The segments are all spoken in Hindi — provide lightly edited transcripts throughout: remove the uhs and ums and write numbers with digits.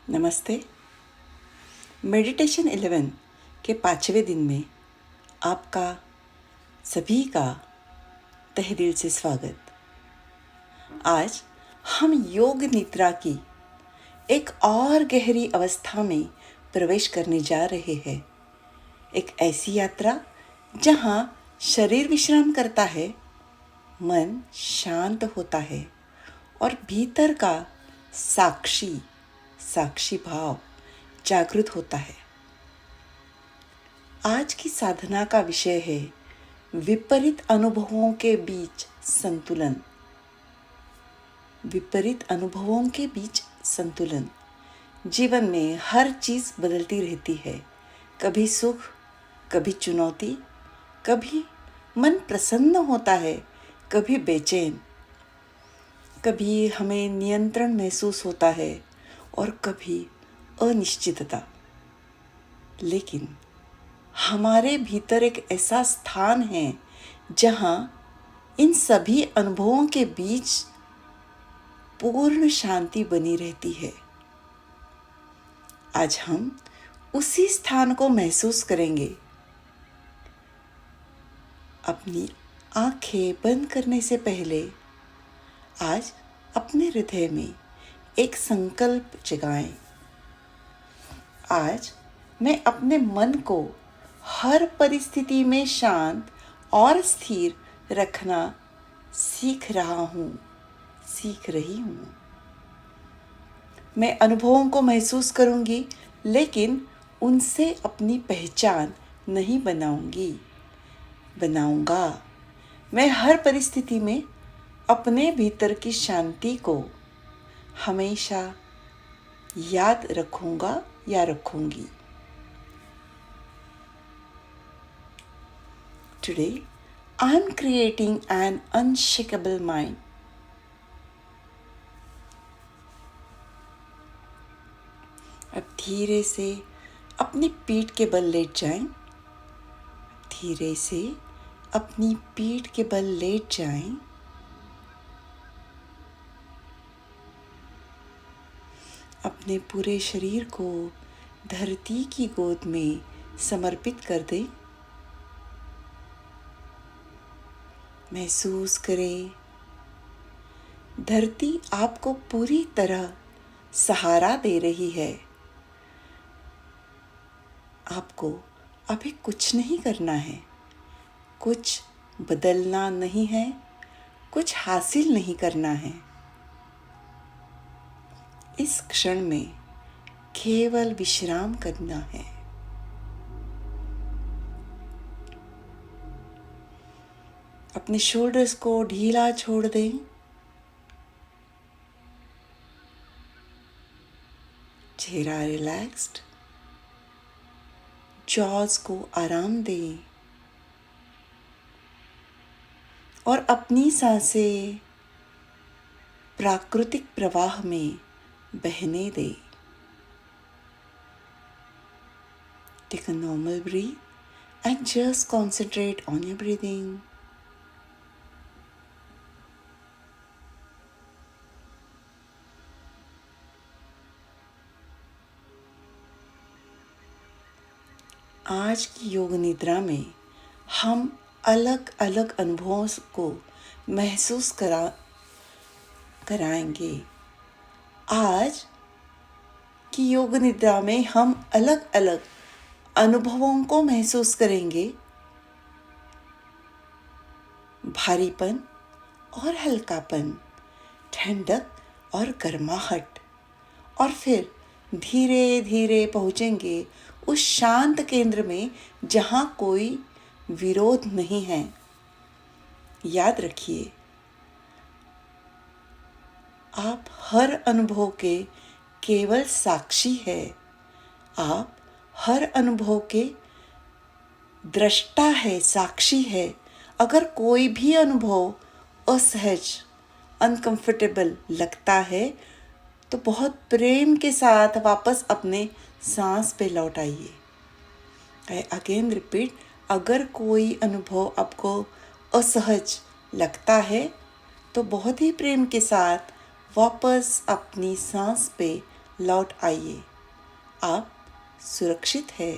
नमस्ते। मेडिटेशन 11 के 5वें दिन में आपका सभी का तहे दिल से स्वागत। आज हम योग निद्रा की एक और गहरी अवस्था में प्रवेश करने जा रहे हैं। एक ऐसी यात्रा जहां शरीर विश्राम करता है, मन शांत होता है और भीतर का साक्षी भाव जागृत होता है। आज की साधना का विषय है विपरीत अनुभवों के बीच संतुलन। विपरीत अनुभवों के बीच संतुलन। जीवन में हर चीज बदलती रहती है, कभी सुख, कभी चुनौती, कभी मन प्रसन्न होता है, कभी बेचैन, कभी हमें नियंत्रण महसूस होता है और कभी अनिश्चितता। लेकिन हमारे भीतर एक ऐसा स्थान है जहां इन सभी अनुभवों के बीच पूर्ण शांति बनी रहती है। आज हम उसी स्थान को महसूस करेंगे। अपनी आंखें बंद करने से पहले आज अपने हृदय में एक संकल्प जगाएं। आज मैं अपने मन को हर परिस्थिति में शांत और स्थिर रखना सीख रही हूँ। मैं अनुभवों को महसूस करूंगी, लेकिन उनसे अपनी पहचान नहीं बनाऊंगा। मैं हर परिस्थिति में अपने भीतर की शांति को हमेशा याद रखूंगा या रखूंगी। Today, I am creating an unshakable mind. अब धीरे से अपनी पीठ के बल लेट जाएं। धीरे से अपनी पीठ के बल लेट जाएं। अपने पूरे शरीर को धरती की गोद में समर्पित कर दें। महसूस करें, धरती आपको पूरी तरह सहारा दे रही है। आपको अभी कुछ नहीं करना है, कुछ बदलना नहीं है, कुछ हासिल नहीं करना है। इस क्षण में केवल विश्राम करना है। अपने शोल्डर्स को ढीला छोड़ दें। चेहरा रिलैक्स्ड, जॉज को आराम दें और अपनी सांसें प्राकृतिक प्रवाह में बहने दें। Take a normal breath and just concentrate on your breathing. आज की योग निद्रा में हम अलग अलग अनुभवों को महसूस कराएंगे। आज की योग निद्रा में हम अलग अलग अनुभवों को महसूस करेंगे। भारीपन और हल्कापन, ठंडक और गर्माहट, और फिर धीरे धीरे पहुंचेंगे उस शांत केंद्र में जहां कोई विरोध नहीं है। याद रखिए, आप हर अनुभव के केवल साक्षी है। आप हर अनुभव के दृष्टा है, साक्षी है। अगर कोई भी अनुभव असहज, अनकंफर्टेबल लगता है तो बहुत प्रेम के साथ वापस अपने सांस पे लौट आइए। आई अगेन रिपीट, अगर कोई अनुभव आपको असहज लगता है तो बहुत ही प्रेम के साथ वापस अपनी सांस पे लौट आइए। आप सुरक्षित है,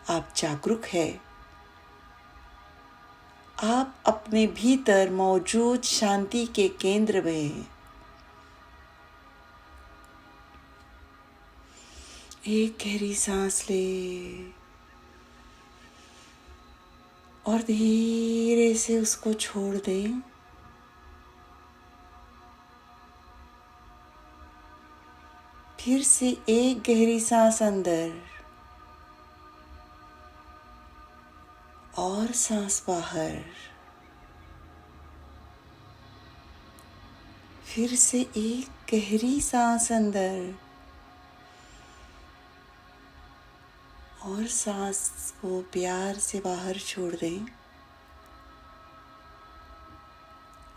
आप जागरूक है। आप अपने भीतर मौजूद शांति के केंद्र में हैं। एक गहरी सांस ले और धीरे से उसको छोड़ दें। फिर से एक गहरी सांस अंदर और सांस बाहर। फिर से एक गहरी सांस अंदर और सांस को प्यार से बाहर छोड़ दें।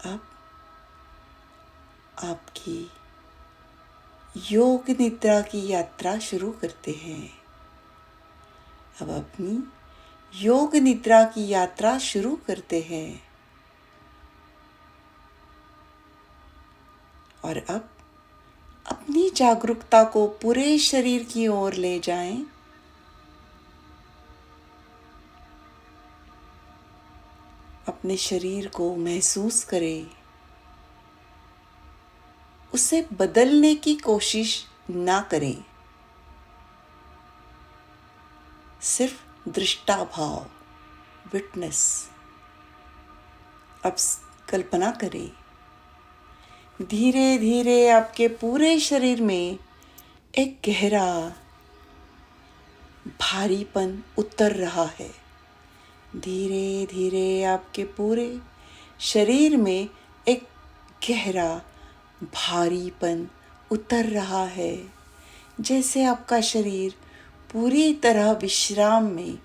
अब आपकी योग निद्रा की यात्रा शुरू करते हैं। अब अपनी योग निद्रा की यात्रा शुरू करते हैं। और अब अपनी जागरूकता को पूरे शरीर की ओर ले जाएं। अपने शरीर को महसूस करें। उसे बदलने की कोशिश ना करें। सिर्फ दृष्टाभाव, विटनेस। अब कल्पना करें, धीरे धीरे आपके पूरे शरीर में एक गहरा भारीपन उतर रहा है। धीरे धीरे आपके पूरे शरीर में एक गहरा भारीपन उतर रहा है, जैसे आपका शरीर पूरी तरह विश्राम में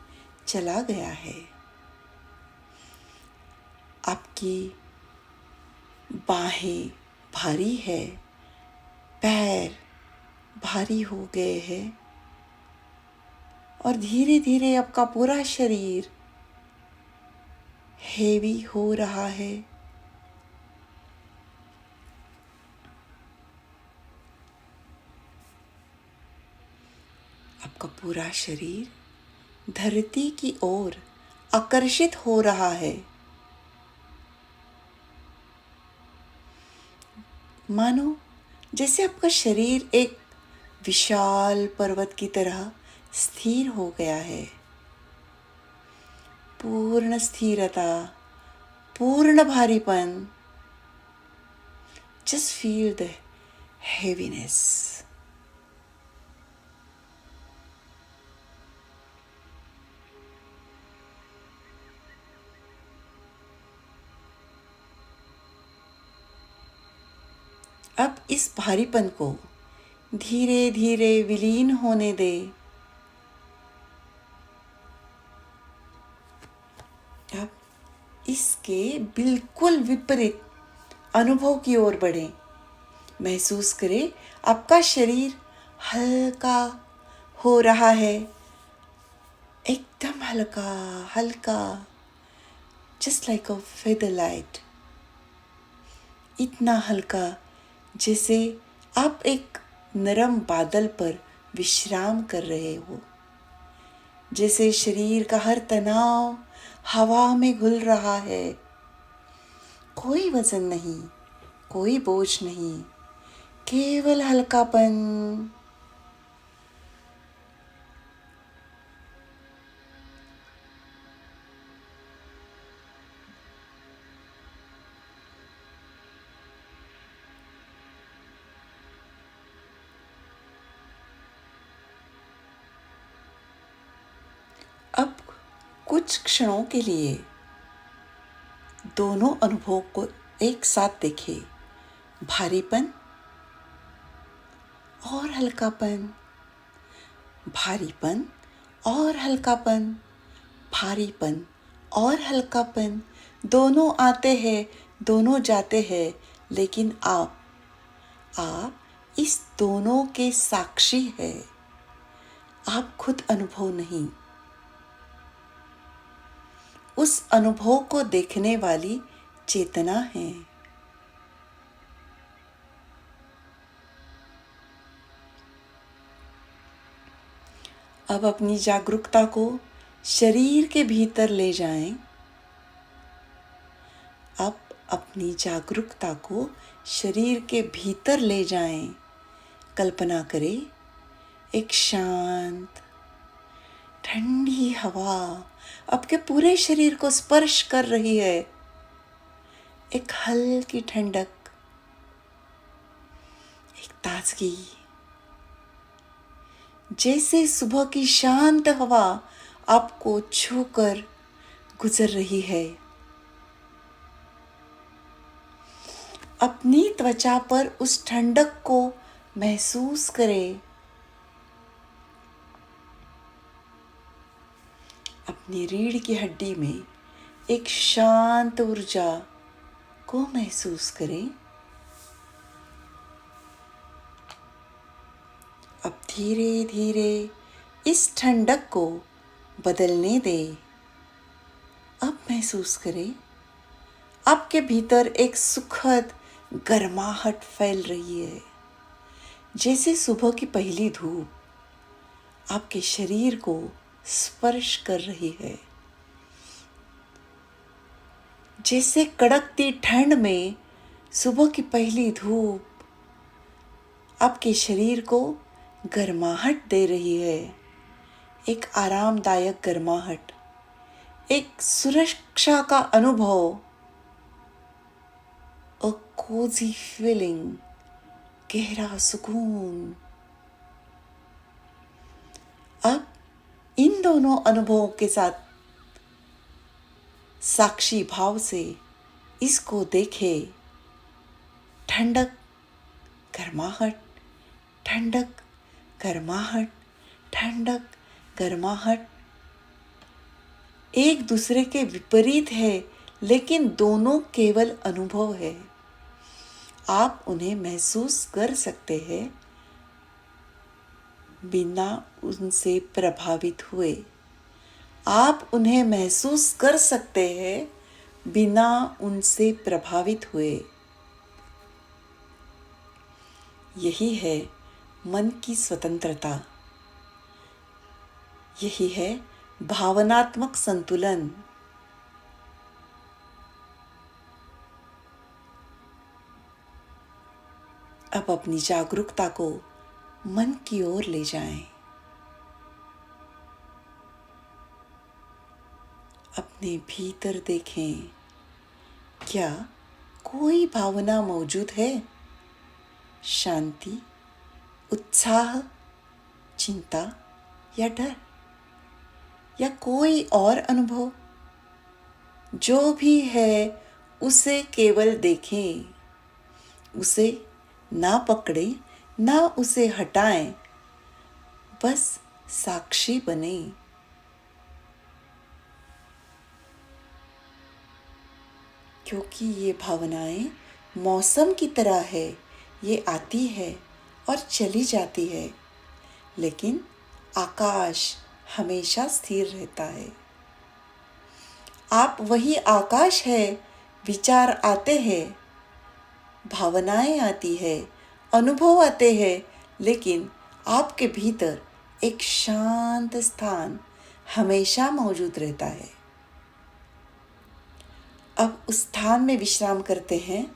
चला गया है। आपकी बाहें भारी है, पैर भारी हो गए हैं और धीरे धीरे आपका पूरा शरीर हेवी हो रहा है। आपका पूरा शरीर धरती की ओर आकर्षित हो रहा है। मानो जैसे आपका शरीर एक विशाल पर्वत की तरह स्थिर हो गया है। पूर्ण स्थिरता, पूर्ण भारीपन। Just feel the heaviness. अब इस भारीपन को धीरे धीरे विलीन होने दे। अब इसके बिल्कुल विपरीत अनुभव की ओर बढ़ें। महसूस करें आपका शरीर हल्का हो रहा है, एकदम हल्का हल्का, just like a feather light. इतना हल्का जैसे आप एक नरम बादल पर विश्राम कर रहे हो। जैसे शरीर का हर तनाव हवा में घुल रहा है। कोई वजन नहीं, कोई बोझ नहीं, केवल हल्कापन। अब कुछ क्षणों के लिए दोनों अनुभव को एक साथ देखें। भारीपन और हल्कापन, भारीपन और हल्कापन, भारीपन और हल्कापन। दोनों आते हैं, दोनों जाते हैं, लेकिन आप इस दोनों के साक्षी हैं। आप खुद अनुभव नहीं, उस अनुभव को देखने वाली चेतना है। अब अपनी जागरूकता को शरीर के भीतर ले जाएं। अब अपनी जागरूकता को शरीर के भीतर ले जाएं। कल्पना करें, एक शांत ठंडी हवा आपके पूरे शरीर को स्पर्श कर रही है। एक हल्की ठंडक, एक ताजगी, जैसे सुबह की शांत हवा आपको छूकर गुजर रही है। अपनी त्वचा पर उस ठंडक को महसूस करें। अपनी रीढ़ की हड्डी में एक शांत ऊर्जा को महसूस करें। अब धीरे धीरे इस ठंडक को बदलने दें। अब महसूस करें, आपके भीतर एक सुखद गर्माहट फैल रही है, जैसे सुबह की पहली धूप आपके शरीर को स्पर्श कर रही है। जैसे कड़कती ठंड में सुबह की पहली धूप आपके शरीर को गर्माहट दे रही है। एक आरामदायक गर्माहट, एक सुरक्षा का अनुभव, a cozy feeling, गहरा सुकून। अब इन दोनों अनुभवों के साथ साक्षी भाव से इसको देखें। ठंडक, गर्माहट, ठंडक, गर्माहट, ठंडक, गर्माहट एक दूसरे के विपरीत है, लेकिन दोनों केवल अनुभव है। आप उन्हें महसूस कर सकते हैं बिना उनसे प्रभावित हुए। आप उन्हें महसूस कर सकते हैं बिना उनसे प्रभावित हुए। यही है मन की स्वतंत्रता। यही है भावनात्मक संतुलन। अब अपनी जागरूकता को मन की ओर ले जाएं। अपने भीतर देखें, क्या कोई भावना मौजूद है? शांति, उत्साह, चिंता या डर, या कोई और अनुभव? जो भी है उसे केवल देखें, उसे ना पकड़ें, ना उसे हटाएं, बस साक्षी बने। क्योंकि ये भावनाएं मौसम की तरह है, ये आती है और चली जाती है, लेकिन आकाश हमेशा स्थिर रहता है। आप वही आकाश है। विचार आते हैं, भावनाएं आती है, अनुभव आते हैं, लेकिन आपके भीतर एक शांत स्थान हमेशा मौजूद रहता है। अब उस स्थान में विश्राम करते हैं।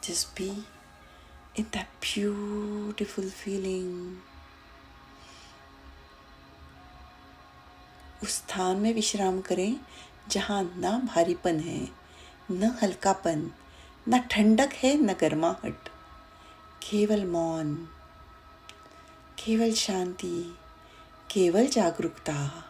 Just be in that beautiful feeling. उस स्थान में विश्राम करें जहाँ ना भारीपन है, न हल्कापन, न ठंडक है, न गर्माहट। केवल मौन, केवल शांति, केवल जागरूकता।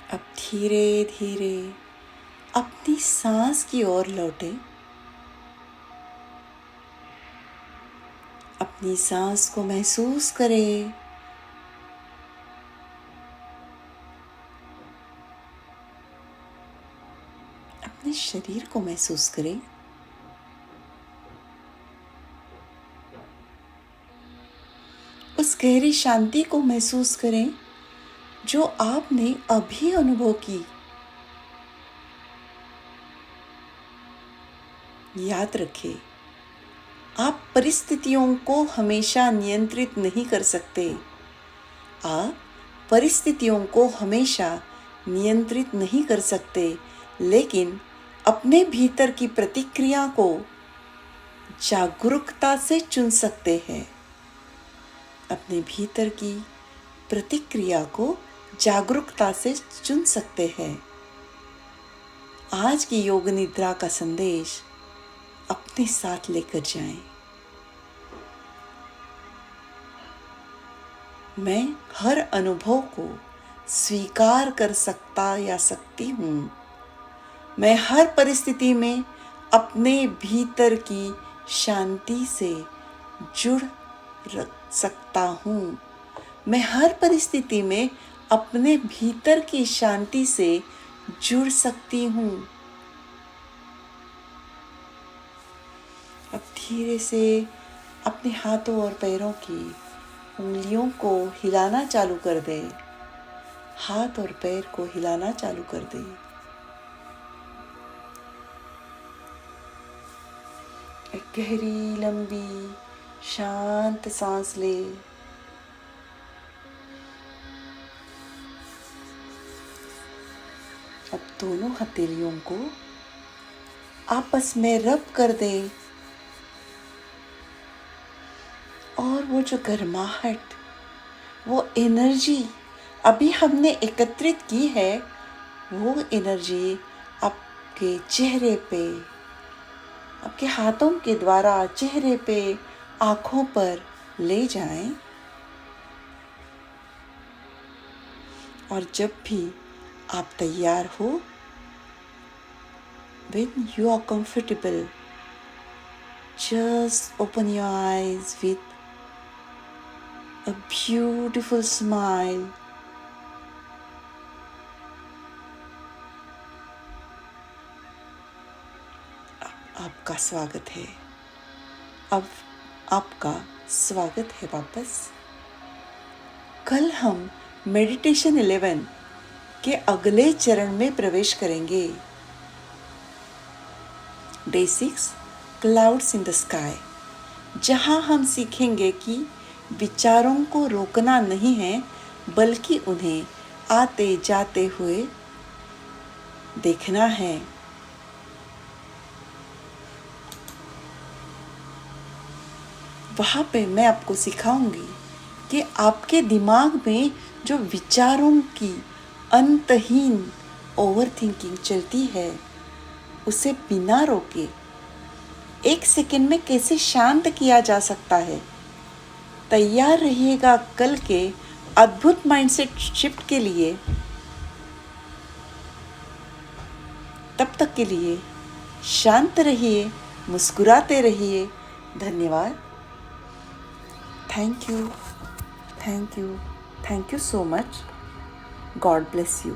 अब धीरे धीरे अपनी सांस की ओर लौटे। अपनी सांस को महसूस करें। अपने शरीर को महसूस करें। उस गहरी शांति को महसूस करें जो आपने अभी अनुभव की। याद रखें, आप परिस्थितियों को हमेशा नियंत्रित नहीं कर सकते। आप परिस्थितियों को हमेशा नियंत्रित नहीं कर सकते, लेकिन अपने भीतर की प्रतिक्रिया को जागरूकता से चुन सकते हैं। अपने भीतर की प्रतिक्रिया को जागरूकता से चुन सकते हैं। आज की योग निद्रा का संदेश अपने साथ लेकर जाएं। मैं हर अनुभव को स्वीकार कर सकता या सकती हूँ। मैं हर परिस्थिति में अपने भीतर की शांति से जुड़ सकता हूँ। मैं हर परिस्थिति में अपने भीतर की शांति से जुड़ सकती हूँ। अब धीरे से अपने हाथों और पैरों की उंगलियों को हिलाना चालू कर दें। हाथ और पैर को हिलाना चालू कर दें। एक गहरी लंबी शांत सांस ले। अब दोनों हथेलियों को आपस में रब कर दें और वो जो गर्माहट, वो एनर्जी अभी हमने एकत्रित की है, वो एनर्जी आपके चेहरे पे, आपके हाथों के द्वारा चेहरे पे, आँखों पर ले जाएं। और जब भी आप तैयार हो, when you are comfortable, just open your eyes with a beautiful smile. आपका स्वागत है। अब आपका स्वागत है वापस। कल हम मेडिटेशन 11 के अगले चरण में प्रवेश करेंगे। Day 6 clouds in the sky, जहां हम सीखेंगे कि विचारों को रोकना नहीं है, बल्कि उन्हें आते जाते हुए देखना है। वहाँ पे मैं आपको सिखाऊंगी कि आपके दिमाग में जो विचारों की अंतहीन ओवरथिंकिंग चलती है, उसे बिना रोके 1 सेकंड में कैसे शांत किया जा सकता है। तैयार रहिएगा कल के अद्भुत माइंडसेट शिफ्ट के लिए। तब तक के लिए शांत रहिए, मुस्कुराते रहिए। धन्यवाद। Thank you, thank you, thank you so much. God bless you.